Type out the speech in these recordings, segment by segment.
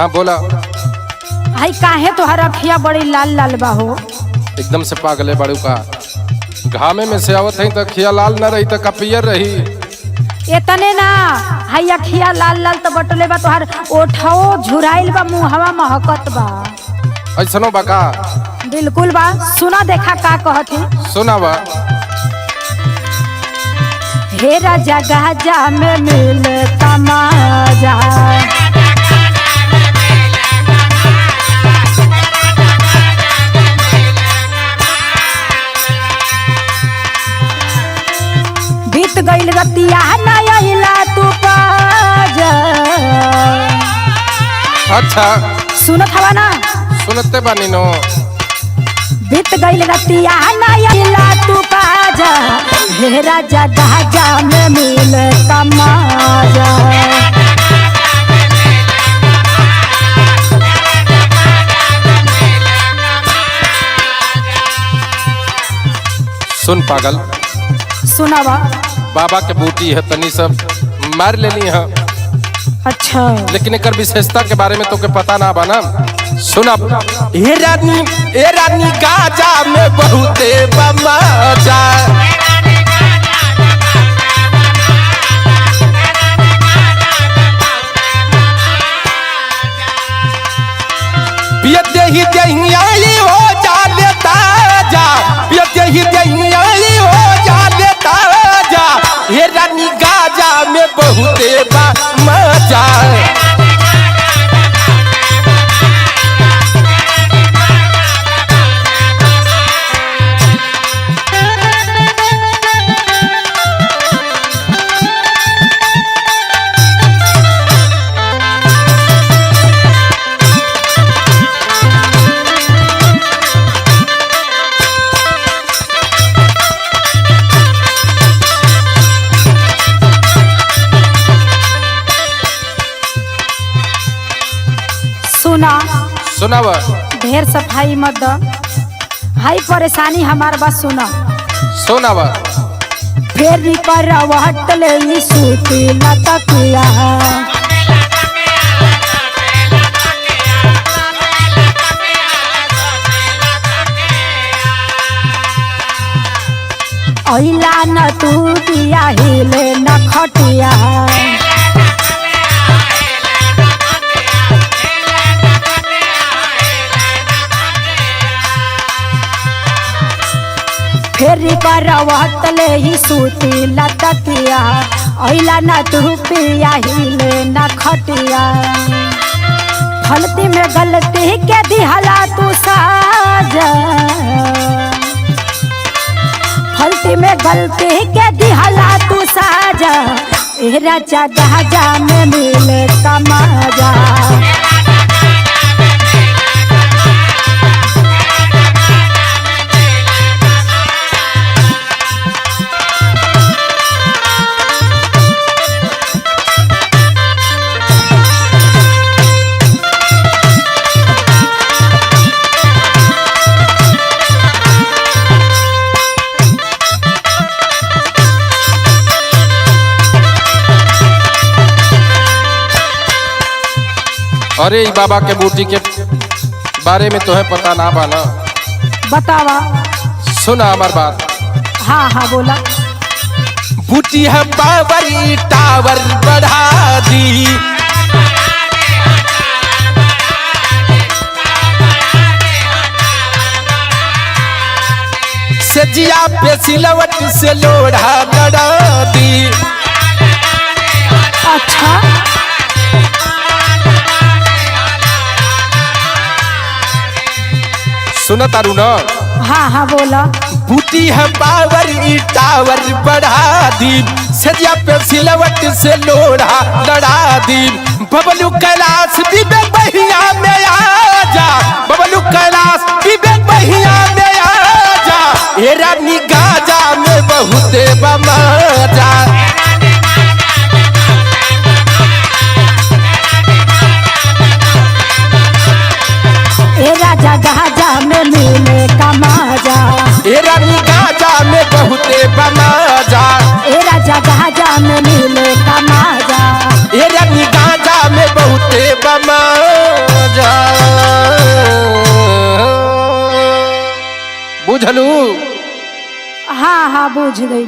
हाँ बोला। हाय काहे तोहर अखिया बड़ी लाल लाल बा हो? एकदम से पागले बड़ू का, घामे में से आवत है तो अखिया लाल न रही तो कपियर रही। इतने ना, हाय अखिया लाल लाल तो बटले बा, तोहर ओठो झुराइल बा, मुहवा महकत बा। ऐसनो बका? बिल्कुल बा। सुना देखा का कहत है। सुना बा। हे राजा गाजा में मिले तमाजा, बीत गईल रतिया नयला तू पाजा। अच्छा सुनत हवा ना? सुनते बानी नो। बीत गईल रतिया नयला तू पाजा, हे राजा गाजा में मिले तमाजा। सुन पागल, सुनावा। बाबा के बूटी है, तनी सब मार लेनी है। अच्छा लेकिन एक विशेषता के बारे में तो के पता ना बना। सुना। ए रानी गाजा में बहुते बमजा, पियते ही दहियाली हो जा लेता जा, पियते ही दहियाली हो जा लेता जा। ए रानी गाजा में बहुते बमजा। सुना बा। ढेर सफाई मत द, हाई परेशानी हमार बस सुना। सुना बा। फेरी पर वहटले सूती लतकिया, अइला न तू दिया हिले न खटिया। फेरी पर वहटले ही सूती लतकिया, अइला न तू पिया हिले न खटिया। फलती में गलती के दिहला तू साजा, फलती में गलती के दिहला तू साजा। ए राजा गाजा में मिले तमाजा। अरे बाबा के बूटी के बारे में तो है पता ना बाना। बतावा। सुना हमार बात। हाँ हाँ बोला। बूटी है पावर टावर बढ़ा दी, सजिया पे सिलवट से लोढ़ा लड़ा दी। अच्छा सुना तारू ना? हाँ हाँ बोला। बूटी है पावर टावर बढ़ा दी, सजिया पे सिलवट से लोढ़ा लड़ा दी। बबलू कैलाश विवेक बहिया में आ जा, बबलू कैलाश विवेक बहिया में आ जा। ए रानी गाजा में बहुते बमजा। ए राजा गाजा में मिले कमाजा, ए रानी गाजा में बहुते बमजा। ए राजा गाजा में मिले कमाजा, ए रानी गाजा में बहुते बमजा। बुझलू? हाँ हाँ बुझ गई।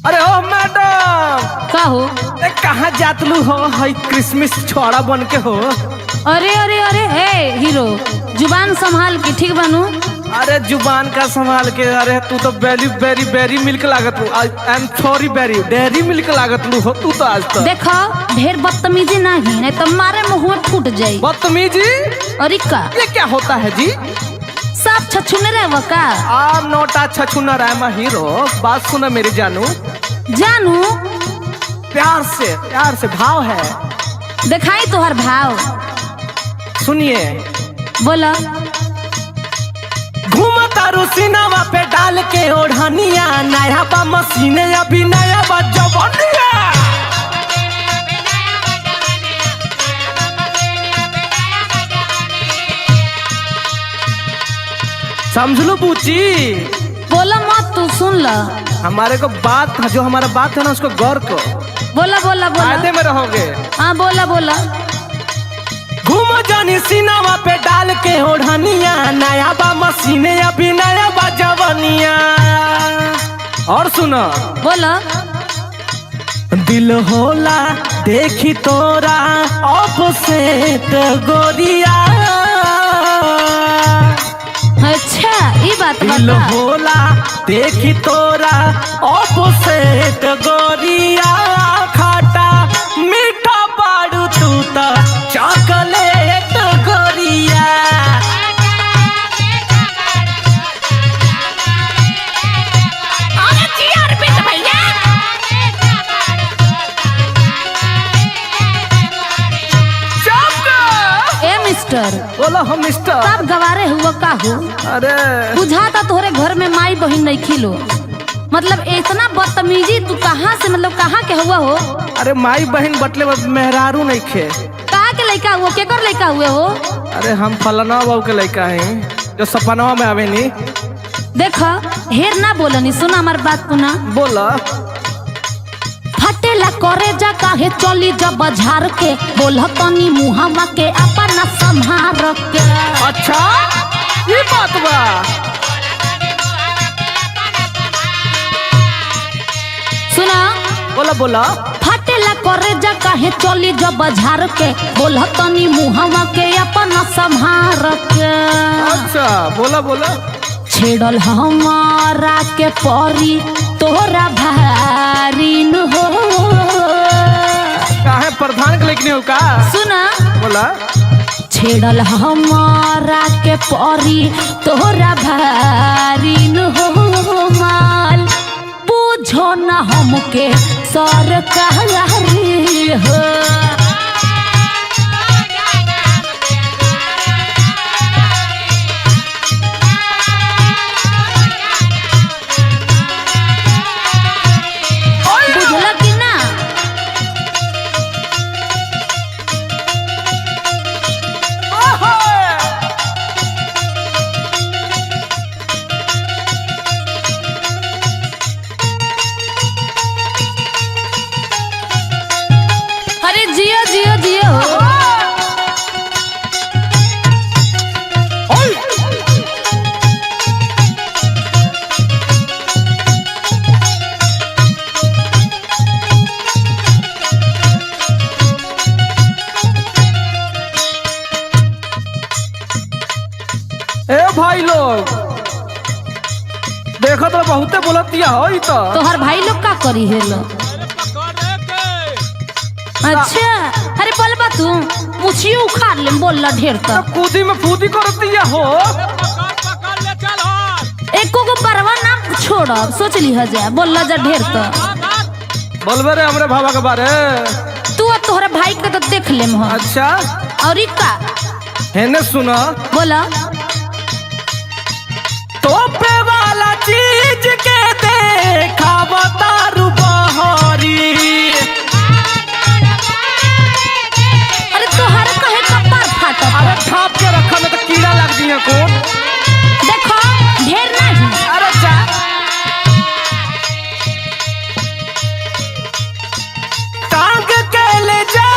अरे ओ मैडम, का हो? कहाँ जातलू हो? हई क्रिसमस छोड़ा बन के हो। अरे अरे अरे ए हीरो, जुबान संभाल के, ठीक बनू? अरे जुबान का संभाल के। अरे तू तो वेरी वेरी वेरी मिल्क लागत लू। I am sorry, very dairy milk लागत लू हो तू तो आज तक। देखो ढेर बदतमीजी नहीं तो मारे मुंह में फूट जाई। बदतमीजी? अरे का ये क्या होता है जी? सब छछुने रहे का? आम नोटा छछुना रामा हीरो, बात सुना मेरी जानू। जानू? प्यार से भाव है। दिखाई तोहर भाव। सुनिए, बोला। घूमता रुसिनावा पे डाल के ओढ़निया, नया बा मशीने अभी नया बा जवनिया। समझ लो बूची। बोला मत, तू सुन ल। हमारे को बात, जो हमारा बात है ना उसको गौर को। बोला बोला बोला। फायदे में रहोगे। हाँ बोला बोला। घूम जानी सीनावा पे डाल के ओढ़निया, नया बा मशीने अभी नया बा जवनिया। और सुनो। बोला। दिल होला देखी तोरा ऑपोजिट गोरिया। अच्छा ये बात दिल बता। होला देखी तोरा ऑपोजिट गोरिया। खाटा मीठा बाड़ू तू तो चॉकलेट गोरिया। ए मिस्टर, बोलो हम मिस्टर। सब गवारे हुआ का हो? अरे बुझाता तोहरे घर में माई बहन नहीं खिलो। मतलब इतना बदतमीजी तू कहाँ से, मतलब कहाँ के हुआ हो? अरे माई बहन बटले मेहरारू नहीं खे। कहाँ के लड़का हुआ? केकर लड़का हुए हो? अरे हम फलाना बाबू के लड़का हैं जो सपनवा में आवे नी। देखा ढेर ना बोलनी, सुना हमार बात सुना। बोला। फटेला करे जा काहे चली जब बाजार के, बोला तनी मुहावा के अपना संभार के। अच्छा ये बात बा। सुना। बोला बोला। फटेला करे जा काहे चली जब बाजार के, बोला तनी मुहावा के अपना संभार के। अच्छा बोला बोला। छेड़ल हमारा के परी तोरा भारी न हो। काहे प्रधान के लेकिन हो का? सुना। बोला। छेड़ल हमारा के परी तोरा भारी न हो। माल बुझो न हमके सरकारी हो। बुझला कि ना? अरे जियो जियो जियो। ए भाई लोग देखो तो बहुते बोलतिया हो ई तो। तोहर भाई लोग का करी है लो? अच्छा अरे बोलबा तू मुछियो उखाड़ ले, बोल ढेर तक। कूदी में फूदी करतिया हो। एको को परवा ना छोड़, सोच ली जा, बोल जा ढेर तक। बोलबे रे हमरे भावा के बारे। तू और तोहरा भाई के तो देख ले हम। अच्छा और ई का हेने सुना। बोला। तोपे वाला चीज के देखा बतारू बहरी। अरे तोहरा कहे कपार फाटत। अरे छाप के रखा में तो कीड़ा लग दिया को। देखो ढेर नहीं। अरे जा। टांग के ले जा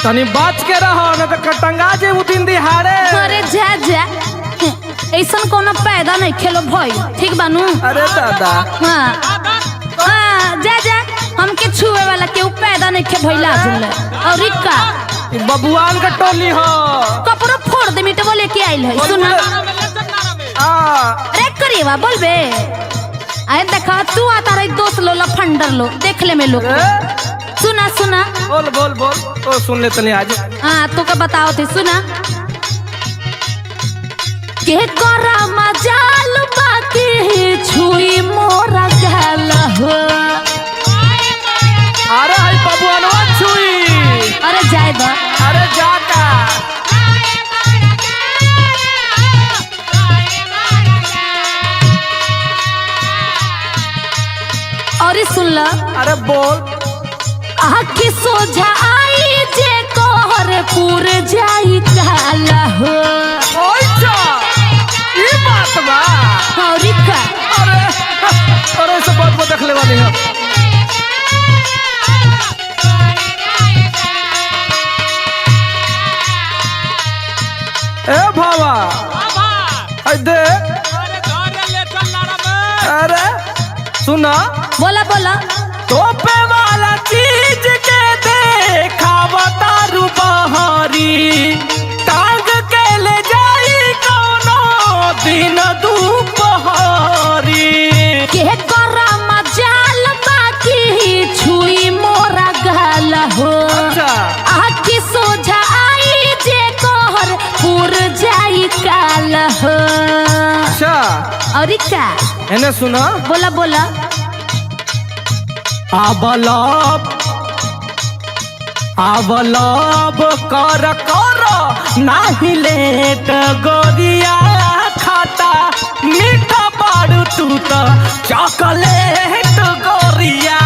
तनी बच के रहो न तो कटंगा जे उ दिन दिहाड़े। अरे जा जा ऐसा कोनो पैदा नहीं खेलो भाई ठीक बानू। अरे दादा हाँ हाँ जा जा हमके छुए वाला के पैदा नहीं खे भइला जुले और का ई बबुआन का टोली हो। कपड़ा फोड़ दे मिटवा लेके आइल है सुना। अरे करीवा बोलबे आए देखा तू आता रही दोस्त लो लफंडर लो देख ले में लोग सुना सुना बोल बोल बोल ओ सुन ले तनी आज। हाँ तू का बताओ थे सुना के करा मजाल बाकी छुई मोरा गल हो। अरे हाय बबुआनवा छुई। अरे जाए बा अरे जाका और सुन ला। अरे बोल आखी सोझा आई जे कोहर पूर जाई काला हो। ओइचा ई बात बा। और का अरे अरे सब बात देख ले वाली है। ए भावा दे। अरे सुना बोला बोला तोपे वाला चीज के देखा बतारू बहारी टांग के ले जाई कोनो दिन दुपहरी। के करा मजाल बाकी छुई मोरा गल हो। अच्छा आखी सोझा आई जे कोहर पूर जाई काल हो। अच्छा और का एने सुना बोला बोला आवलब कर कर नाही लेट गोरिया खाता मीठा बाड़ू तू तो चॉकलेट गोरिया।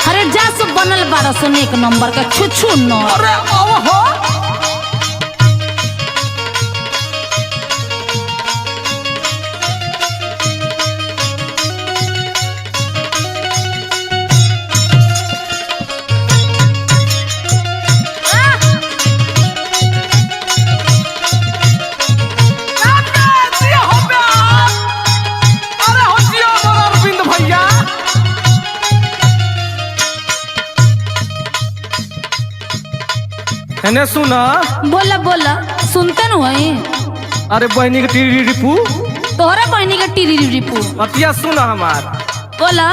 अरे जा सब बनल 1201 नंबर का छुछु न। अरे ओहो एने सुना बोला बोला सुनते न वही। अरे बहनी के टीरी रिपू तोहरा बहनी के टीरी रिपू बतिया सुना हमार। बोला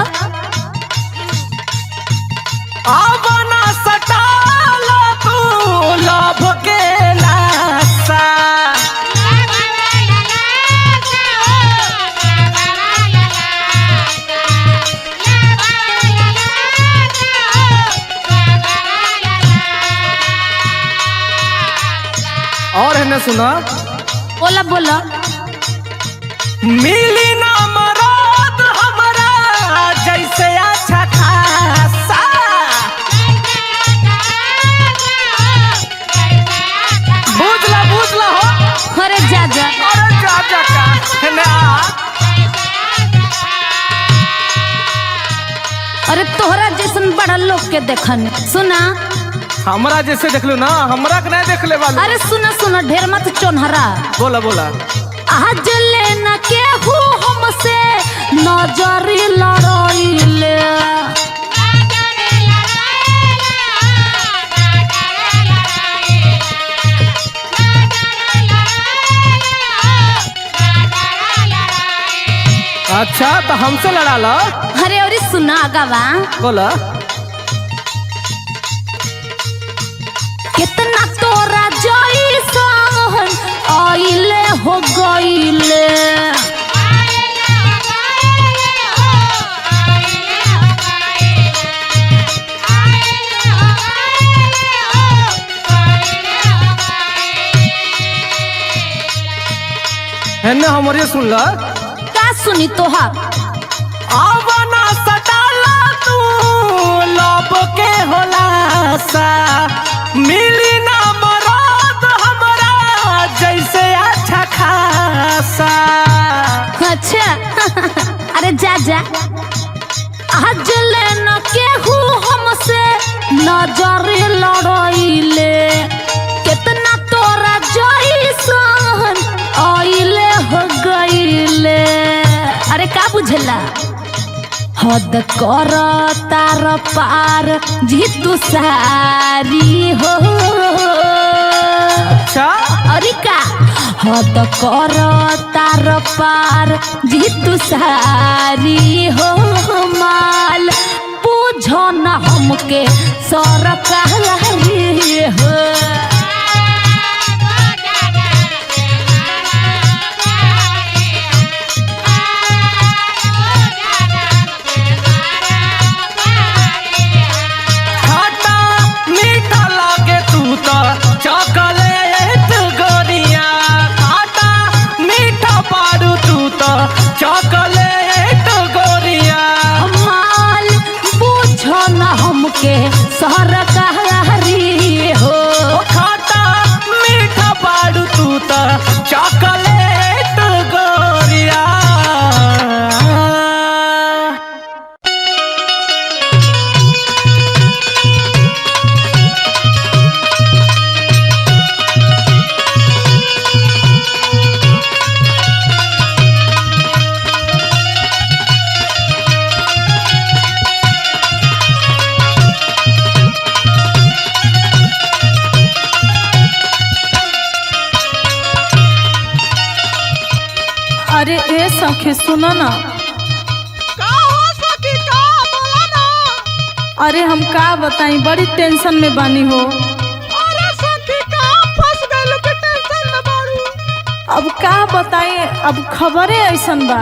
आवना सटाला तू लभ के लासा। और है ना सुना बोला बोला मिली ना मराद हमरा जैसे अच्छा खासा। बुझला बुझला हो। अरे जा जा अरे जा जा का है ना। अरे तोहरा जैसन बड़ा लोग के देखन सुना। हमरा जैसे देख लो ना हमरा के नहीं देख ले वाले। अरे सुना सुना ढेर मत चोनहरा। बोला बोला आज लेना के हु हमसे नजरी लड़ाइले। अच्छा तो हमसे लड़ा लो। अरे अरे सुना गवा बोला कितना तोरा जैसन आइले हो गइले। है ना हमारे सुन ला। का सुनी तोहार आवना सटाला तू लब के होला सा। मिली ना मराद अच्छा अरे जा जा आज ले न केहू हमसे नजर लड़ाइले कितना तोरा जैसन आइले हो गइले। अरे का बुझला हद कर तार पार जीतू सारी हो। अच्छा अरे का हद कर तार पार जीतू सारी हो माल पूछो न हमके सरकारी हो। खट्टा मीठा लागे तू तो चॉकलेट गोरिया खट्टा मीठा पारू तू तो चॉकलेट गोरिया। माल पूछो न हमके सरकारी हो। खट्टा मीठा पारू तू तो चॉकलेट गोरिया। अरे ए सखी सुनो ना। अरे हम का बताई बड़ी टेंशन में बानी हो। अब का बताई अब खबरें ऐसन बा।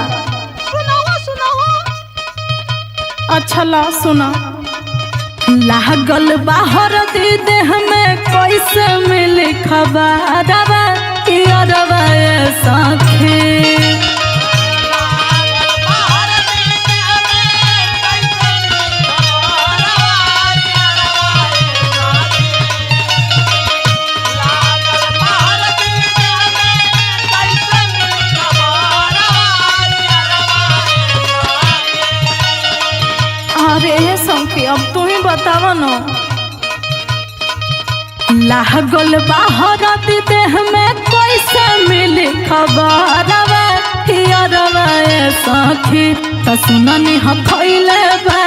अच्छा ला सुना लागल बाहर दी देह में कैसे मिली खबरवा कि अरवा सखी। अरे ये सखी अब तू ही बतावा न। लागल बाहर देह में कैसे मिली खबरवा हियरवा सखी त सुननी हम खइले बा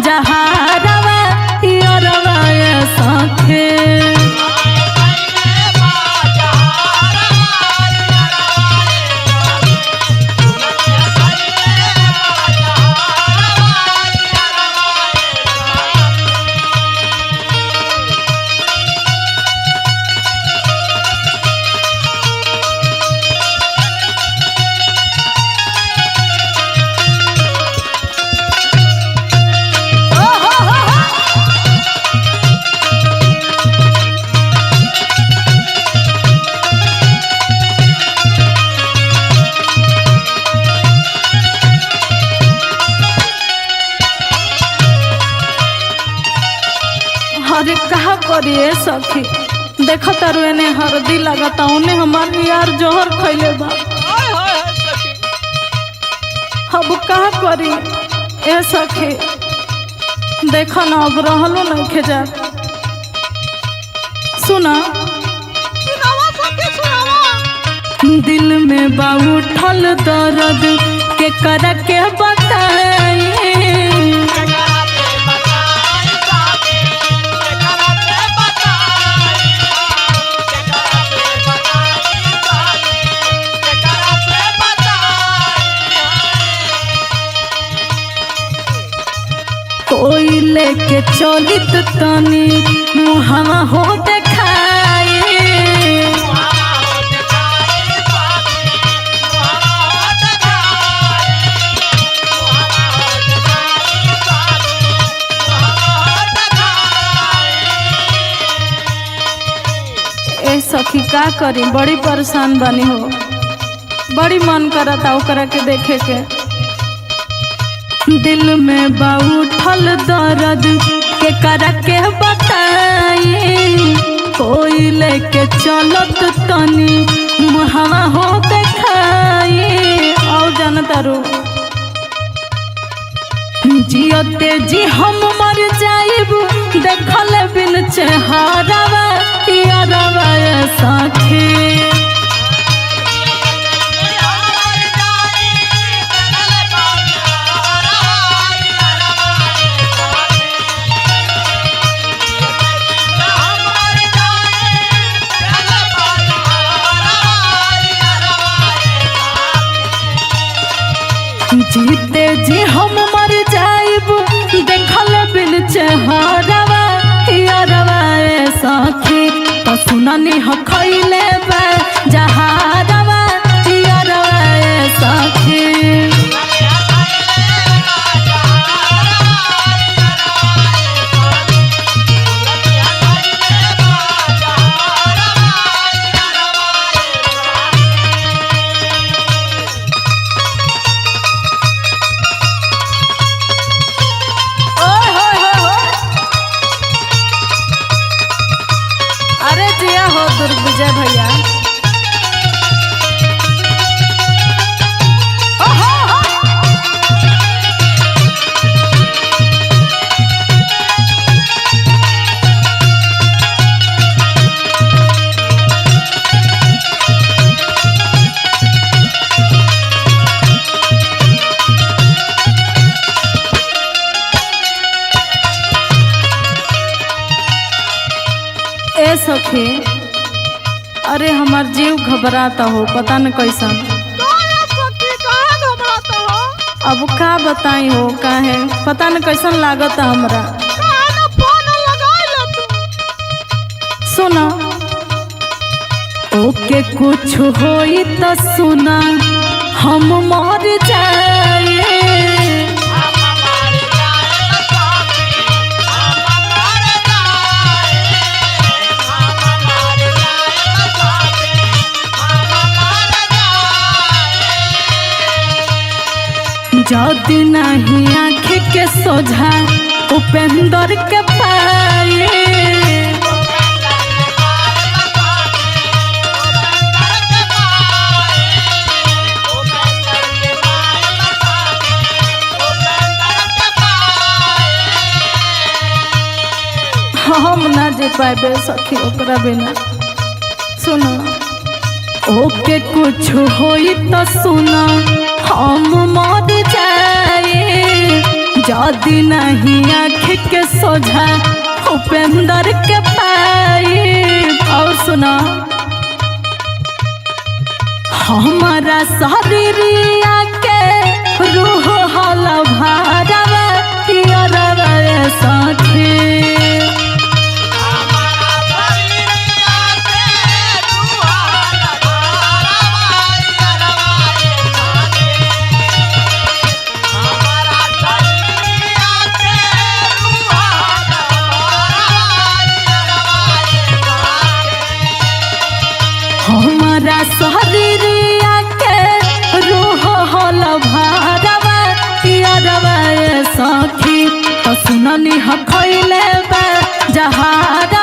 जहारवा हियरवा सखी। अरे कहा करिए सखी देखो तारू एने हरदी लगता उन्हें हमार यार जोहर खैले बा। अब कहा करी ए सखी देखो ना अब रहलो नहीं खेजा। सुना दिल में बा उठल दर्द के कर के बताई। कोई लेके चलित तनी मुहावा हो देखाई। ए सखी का करी बड़ी परेशान बनी हो। बड़ी मन करता ओकरा के देखे के। दिल में बा उठल दर्द के कर के बताई। कोई लेके चलत तनी मुहावा हो देखाई। और जान जान तारू जियते जी हम मर जाइब देखल बिन चेहरावा यारवा साखी जीते जी हम मर जाइब देखल बिन चेहरावा यारवा साखी तो सुननी ह खइले बा जहारवा यारवा साखी अरे जिया हो दुर्विजय भैया ए सखी अरे हमार जीव घबराता हो पता न कैसन अब का बताई हो काहे पता न कैसन लागता हमरा सुना ओके कुछ होई त सुना हम मर जाए जदि नहीं आँख के सोझा उपेंद्र के पाए हम ना जे पाए सखी ओकरा बिना सुनो ओके कुछ होई तो सुना हम मर जाए जदि नहीं आँख के सोझा उपेंद्र के पाए और सुना हमारा शरीरिया के रूह हल भारवा यारवा साखी हमारा शरीरिया के रूह हल भारवा यारवा साखी तो सुननी ह खइले बा जहारा